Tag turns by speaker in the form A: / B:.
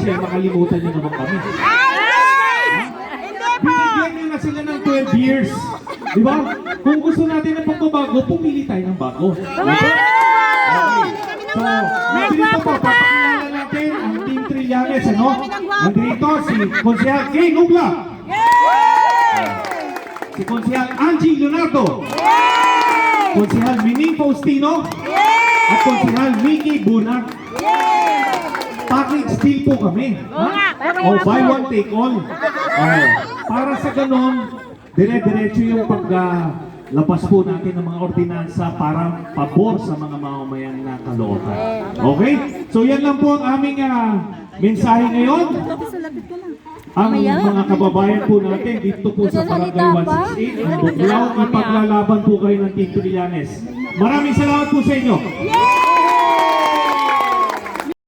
A: kasi makalimutan niyo naman kami. Binigyan niyo na sila ng 12 years. Di ba? Kung gusto natin ng pagbabago, pumili tayo ng bago. Okay? So, nandito po, papakilala natin ang Team Trillanes, ano? Nandito si Konsehal Kay Nubla. Si Konsehal Angie Leonardo. Konsehal Mining Faustino. At Konsehal Mickey Bunag. Package deal po kami. O buy one, take all. Para sa ganon, dire-diretso yung paglabas po natin ng mga ordinansa para pabor sa mga mamamayan na Caloocan. Okay? So yan lang po ang aming mensahe ngayon. Ang mga kababayan po natin dito po sa Barangay 168, ang Buklaw, ipaglalaban po kayo ng Team Trillanes. Maraming salamat po sa inyo.